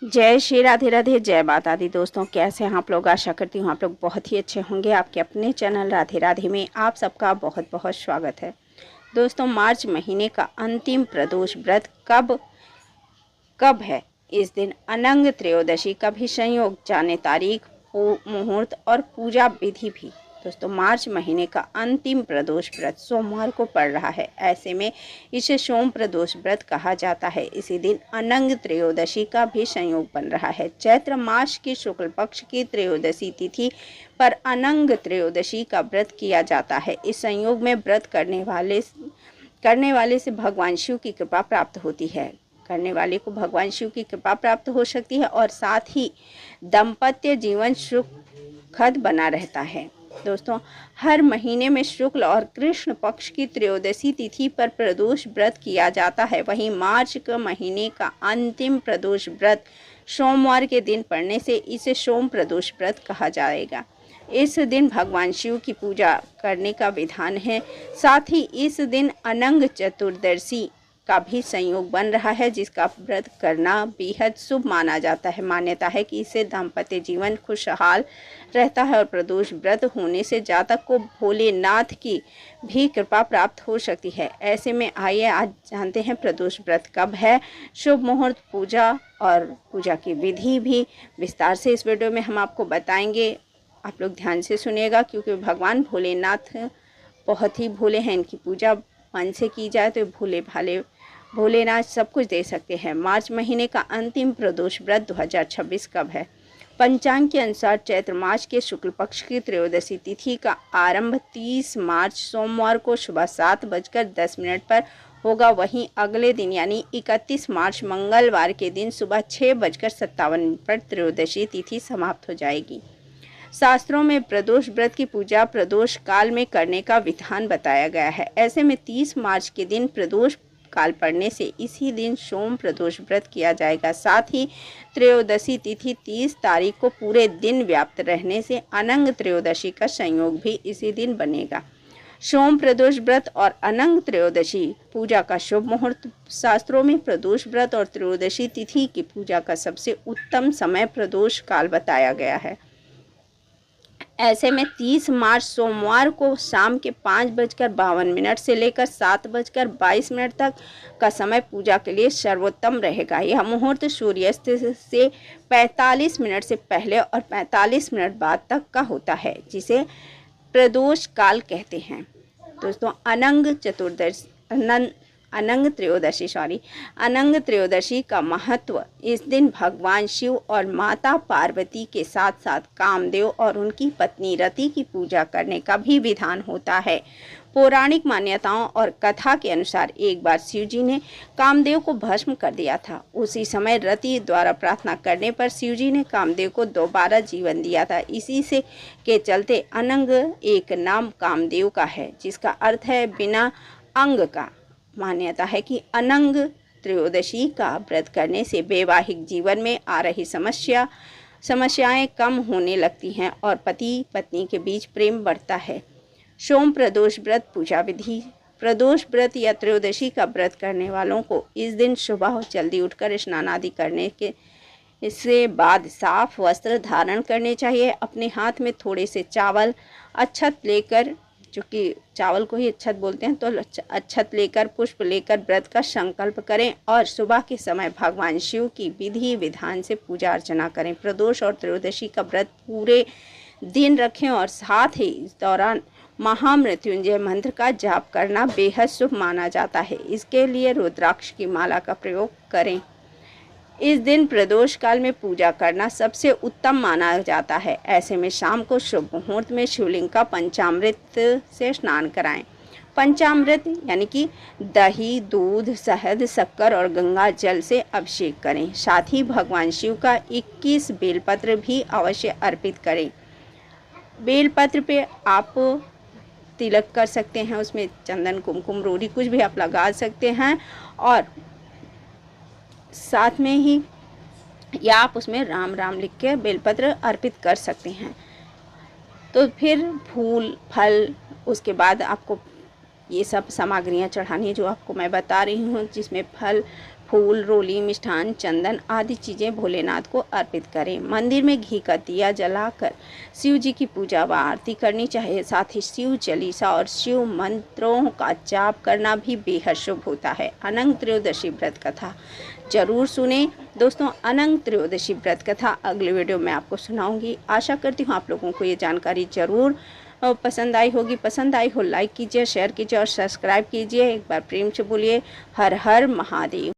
जय श्री राधे राधे, जय माता दी। दोस्तों, कैसे हैं आप लोग? आशा करती हूँ आप लोग बहुत ही अच्छे होंगे। आपके अपने चैनल राधे राधे में आप सबका बहुत बहुत स्वागत है। दोस्तों, मार्च महीने का अंतिम प्रदोष व्रत कब है? इस दिन अनंग त्रयोदशी का भी संयोग, जाने तारीख, मुहूर्त और पूजा विधि भी। दोस्तों, मार्च महीने का अंतिम प्रदोष व्रत सोमवार को पड़ रहा है। ऐसे में इसे सोम प्रदोष व्रत कहा जाता है। इसी दिन अनंग त्रयोदशी का भी संयोग बन रहा है। चैत्र मास की शुक्ल पक्ष की त्रयोदशी तिथि पर अनंग त्रयोदशी का व्रत किया जाता है। इस संयोग में व्रत करने वाले से भगवान शिव की कृपा प्राप्त होती है। करने वाले को भगवान शिव की कृपा प्राप्त हो सकती है और साथ ही दाम्पत्य जीवन सुखद बना रहता है। दोस्तों, हर महीने में शुक्ल और कृष्ण पक्ष की त्रयोदशी तिथि पर प्रदोष व्रत किया जाता है। वहीं मार्च के महीने का अंतिम प्रदोष व्रत सोमवार के दिन पड़ने से इसे सोम प्रदोष व्रत कहा जाएगा। इस दिन भगवान शिव की पूजा करने का विधान है। साथ ही इस दिन अनंग चतुर्दशी का भी संयोग बन रहा है, जिसका व्रत करना बेहद शुभ माना जाता है। मान्यता है कि इससे दाम्पत्य जीवन खुशहाल रहता है और प्रदोष व्रत होने से जातक को भोलेनाथ की भी कृपा प्राप्त हो सकती है। ऐसे में आइए आज जानते हैं प्रदोष व्रत कब है, शुभ मुहूर्त, पूजा और पूजा की विधि भी विस्तार से इस वीडियो में हम आपको बताएंगे। आप लोग ध्यान से सुनिएगा, क्योंकि भगवान भोलेनाथ बहुत ही भोले हैं। इनकी पूजा मन से की जाए तो भोलेनाथ सब कुछ दे सकते हैं। मार्च महीने का अंतिम प्रदोष व्रत 2026 कब है? पंचांग के अनुसार चैत्र मास के शुक्ल पक्ष की त्रयोदशी तिथि का आरंभ 30 मार्च सोमवार को सुबह 7:10 पर होगा। वहीं अगले दिन यानी 31 मार्च मंगलवार के दिन सुबह 6:57 पर त्रयोदशी तिथि समाप्त हो जाएगी। शास्त्रों में प्रदोष व्रत की पूजा प्रदोष काल में करने का विधान बताया गया है। ऐसे में 30 मार्च के दिन प्रदोष काल पड़ने से इसी दिन सोम प्रदोष व्रत किया जाएगा। साथ ही त्रयोदशी तिथि 30 तारीख को पूरे दिन व्याप्त रहने से अनंग त्रयोदशी का संयोग भी इसी दिन बनेगा। सोम प्रदोष व्रत और अनंग त्रयोदशी पूजा का शुभ मुहूर्त। शास्त्रों में प्रदोष व्रत और त्रयोदशी तिथि की पूजा का सबसे उत्तम समय प्रदोष काल बताया गया है। ऐसे में 30 मार्च सोमवार को शाम के 5:52 से लेकर 7:22 तक का समय पूजा के लिए सर्वोत्तम रहेगा। यह मुहूर्त सूर्यास्त से 45 मिनट से पहले और 45 मिनट बाद तक का होता है, जिसे प्रदोष काल कहते हैं। दोस्तों, अनंग त्रयोदशी का महत्व। इस दिन भगवान शिव और माता पार्वती के साथ साथ कामदेव और उनकी पत्नी रति की पूजा करने का भी विधान होता है। पौराणिक मान्यताओं और कथा के अनुसार एक बार शिव जी ने कामदेव को भस्म कर दिया था। उसी समय रति द्वारा प्रार्थना करने पर शिव जी ने कामदेव को दोबारा जीवन दिया था। इसी से के चलते अनंग एक नाम कामदेव का है, जिसका अर्थ है बिना अंग का। मान्यता है कि अनंग त्रयोदशी का व्रत करने से वैवाहिक जीवन में आ रही समस्याएं कम होने लगती हैं और पति पत्नी के बीच प्रेम बढ़ता है। सोम प्रदोष व्रत पूजा विधि। प्रदोष व्रत या त्रयोदशी का व्रत करने वालों को इस दिन सुबह जल्दी उठकर स्नान आदि करने के इसके बाद साफ वस्त्र धारण करने चाहिए। अपने हाथ में थोड़े से चावल, अक्षत लेकर, जो कि चावल को ही अक्षत बोलते हैं, तो अक्षत लेकर, पुष्प लेकर व्रत का संकल्प करें और सुबह के समय भगवान शिव की विधि विधान से पूजा अर्चना करें। प्रदोष और त्रयोदशी का व्रत पूरे दिन रखें और साथ ही इस दौरान महामृत्युंजय मंत्र का जाप करना बेहद शुभ माना जाता है। इसके लिए रुद्राक्ष की माला का प्रयोग करें। इस दिन प्रदोष काल में पूजा करना सबसे उत्तम माना जाता है। ऐसे में शाम को शुभ मुहूर्त में शिवलिंग का पंचामृत से स्नान कराएं। पंचामृत यानी कि दही, दूध, शहद, शक्कर और गंगा जल से अभिषेक करें। साथ ही भगवान शिव का 21 बेलपत्र भी अवश्य अर्पित करें। बेलपत्र पे आप तिलक कर सकते हैं, उसमें चंदन, कुमकुम, रोड़ी कुछ भी आप लगा सकते हैं और साथ में ही या आप उसमें राम राम लिख के बेलपत्र अर्पित कर सकते हैं। तो फिर फूल, फल, उसके बाद आपको ये सब सामग्रियाँ चढ़ानी है जो आपको मैं बता रही हूँ, जिसमें फल, फूल, रोली, मिष्ठान, चंदन आदि चीज़ें भोलेनाथ को अर्पित करें। मंदिर में घी का दिया जलाकर शिव जी की पूजा व आरती करनी चाहिए। साथ ही शिव चालीसा और शिव मंत्रों का जाप करना भी बेहद शुभ होता है। अनंत त्रयोदशी व्रत कथा जरूर सुने दोस्तों। अनंत त्रयोदशी व्रत कथा अगले वीडियो में आपको सुनाऊंगी। आशा करती हूँ आप लोगों को ये जानकारी जरूर पसंद आई होगी। पसंद आई हो लाइक कीजिए, शेयर कीजिए और सब्सक्राइब कीजिए। एक बार प्रेम से बोलिए हर हर महादेव।